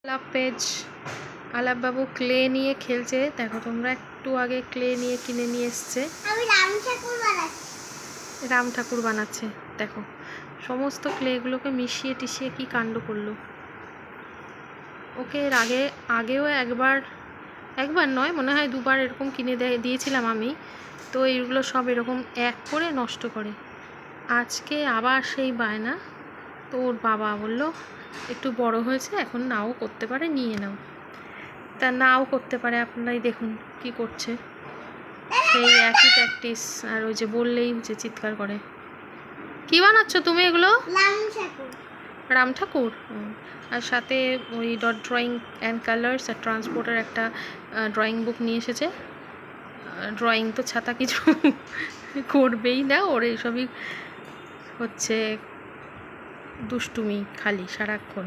আলাপ পেজ আলাপ বাবু ক্লে নিয়ে খেলছে। দেখো তোমরা, একটু আগে ক্লে নিয়ে কিনে নিয়ে এসছে। আমি রাম ঠাকুর বানাচ্ছে। দেখো সমস্ত ক্লেগুলোকে মিশিয়ে টিশিয়ে কি কাণ্ড করলো। ওকে এর আগেও একবার নয়, মনে হয় দুবার এরকম কিনে দিয়েছিলাম আমি। তো এইগুলো সব এরকম এক করে নষ্ট করে। আজকে আবার সেই বায়না। তো ওর বাবা বলল একটু বড় হয়েছে, এখন নাও করতে পারে, নিয়ে নাও। তা নাও করতে পারে, আপনারাই দেখুন কি করছে। সেই একই প্র্যাকটিস। আর ওই যে বললেই যে চিৎকার করে। কি বানাচ্ছ তুমি এগুলো? রাম ঠাকুর। আর সাথে ওই ডট ড্রয়িং অ্যান্ড কালার্স আর ট্রান্সপোর্টের একটা ড্রয়িং বুক নিয়ে এসেছে। ড্রয়িং তো ছাতা কিছু করবেই না, ওর এইসবই হচ্ছে দুষ্টুমি খালি সারাক্ষণ।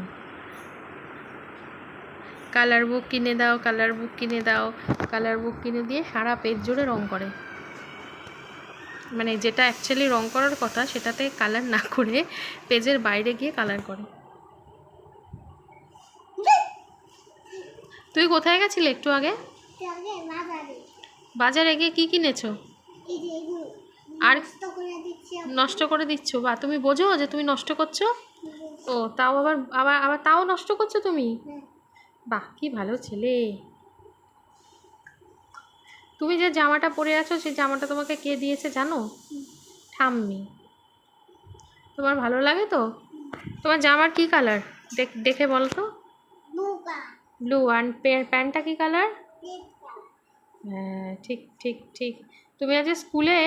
কালার বুক কিনে দাও, কালার বুক কিনে দাও, কালার বুক কিনে দিয়ে সারা পেজ জুড়ে রং করে। মানে যেটা অ্যাকচুয়ালি রং করার কথা সেটাতে কালার না করে পেজের বাইরে গিয়ে কালার করে। তুই কোথায় গেছিলে একটু আগে? বাজারে গিয়ে কি কিনেছো? আর নষ্ট করে দিচ্ছ? বা তুমি বোঝো যে তুমি নষ্ট করছো? ও তাও আবার আবার আবার তাও নষ্ট করছো তুমি? বাহ, কি ভালো ছেলে। তুমি যে জামাটা পরে আছো সেই জামাটা তোমাকে কে দিয়েছে জানো? ঠাম্মি। তোমার ভালো লাগে তো? তোমার জামার কি কালার দেখে বলো তো? ব্লু। আর প্যান্টটা কি কালার? হ্যাঁ, ঠিক ঠিক ঠিক। তুমি আজ স্কুলে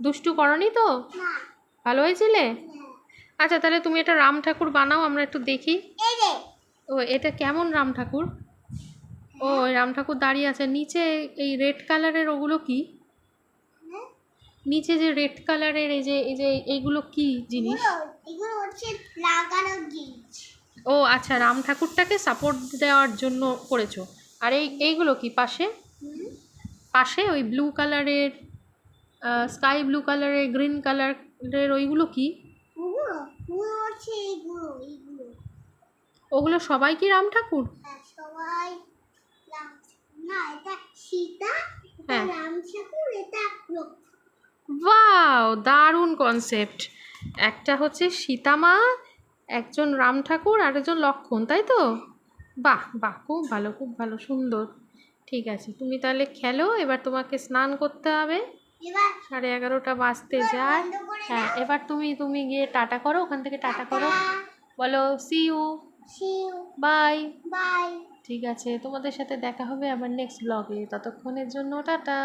দুষ্টু করনি তো? ভালো হয়েছিলে? আচ্ছা তাহলে তুমি এটা রাম ঠাকুর বানাও, আমরা একটু দেখি। ও এটা কেমন রাম ঠাকুর? ও রাম ঠাকুর দাঁড়িয়ে আছে নিচে। এই রেড কালারের ওগুলো কি? নিচে যে রেড কালারের এই যে এইগুলো কি জিনিস? ও আচ্ছা, রাম ঠাকুরটাকে সাপোর্ট দেওয়ার জন্য করেছো। আর এইগুলো কি পাশে? পাশে ওই ব্লু কালারের, স্কাই ব্লু কালারের, গ্রিন কালারের ওইগুলো কি? ওগুলো সবাই কি রাম ঠাকুর? হ্যাঁ। ওয়াও, দারুণ কনসেপ্ট। একটা হচ্ছে সীতামা, একজন রাম ঠাকুর আর একজন লক্ষণ, তাই তো? বাহ বাহ, খুব ভালো খুব ভালো, সুন্দর। ঠিক আছে, তুমি তাহলে খেলো। এবার তোমাকে স্নান করতে হবে, 11:30 বাজতে যায়। হ্যাঁ, এবার তুমি গিয়ে টাটা করো, ওখান থেকে টাটা করো, বলো সি ইউ, বাই। ঠিক আছে, তোমাদের সাথে দেখা হবে আবার নেক্সট ব্লগে। ততক্ষণের জন্য টাটা।